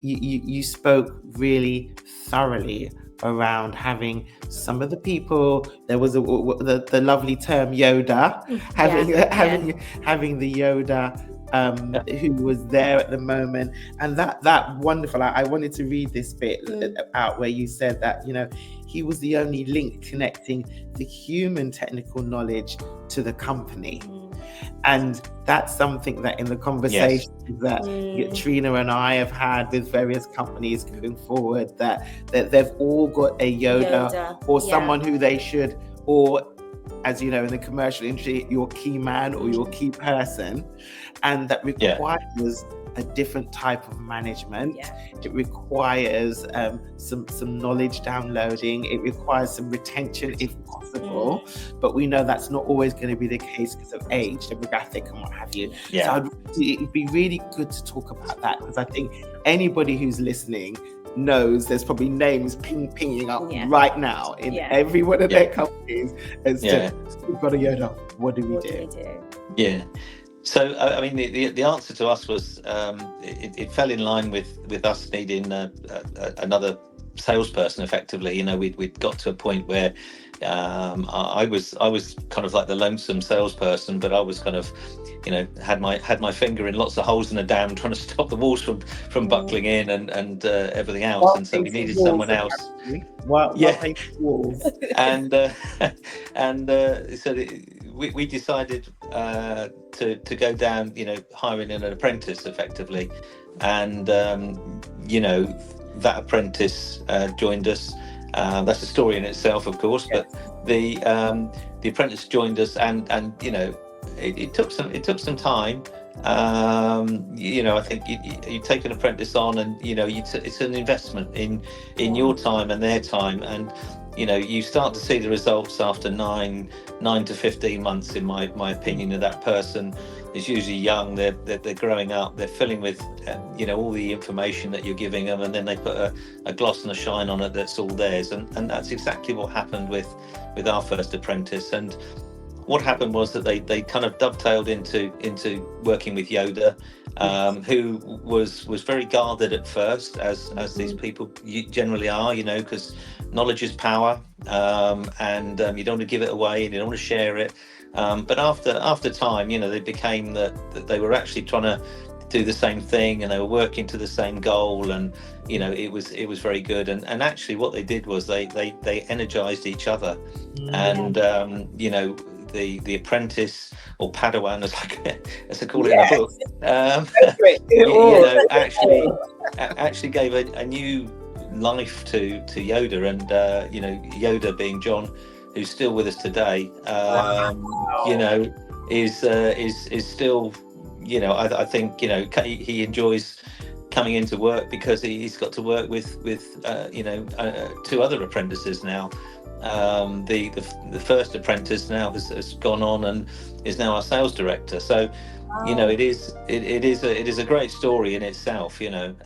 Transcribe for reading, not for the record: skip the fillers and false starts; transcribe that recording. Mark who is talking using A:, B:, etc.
A: you spoke really thoroughly around having some of the people. There was the lovely term Yoda, having having the Yoda who was there at the moment, and that wonderful. I wanted to read this bit out where you said that, you know, he was the only link connecting the human technical knowledge to the company. And that's something that in the conversations that Trina and I have had with various companies going forward, that they've all got a Yoda or someone who they should, or as you know, in the commercial industry, your key man or your key person, and that requires a different type of management. It requires some knowledge downloading. It requires some retention if possible, but we know that's not always going to be the case because of age, demographic, and what have you. So it'd be really good to talk about that, because I think anybody who's listening knows there's probably names pinging up right now in every one of their companies as to, we've got a Yoda, what do we do?
B: So, I mean, the answer to us was it fell in line with us needing another salesperson. Effectively, you know, we'd got to a point where I was kind of like the lonesome salesperson, but I was kind of, you know, had my finger in lots of holes in a dam, trying to stop the walls from buckling in and everything else. And so we needed someone else.
A: Walls.
B: And so we decided to go down, you know, hiring an apprentice effectively, and you know, that apprentice joined us. That's a story in itself, of course, but the apprentice joined us, and you know, it took some time. You know, I think you take an apprentice on, and you know, it's an investment in your time and their time, and you know, you start to see the results after 9 to 15 months, in my opinion. Of that person is usually young, they're growing up, they're filling with you know, all the information that you're giving them, and then they put a gloss and a shine on it that's all theirs, and that's exactly what happened with our first apprentice. And what happened was that they kind of dovetailed into working with Yoda, who was very guarded at first, as these people generally are, you know, because knowledge is power, and you don't want to give it away, and you don't want to share it. But after time, you know, they became that they were actually trying to do the same thing, and they were working to the same goal, and you know, it was very good. And actually what they did was they energized each other. And you know, the apprentice, or Padawan as I call it in the book, you know, actually gave a new life to Yoda, and you know, Yoda being John, who's still with us today, you know, is still, you know, I think, you know, he enjoys coming into work because he's got to work with you know, 2 other apprentices now. The first apprentice now has gone on and is now our sales director. So you know, it is a great story in itself, you know.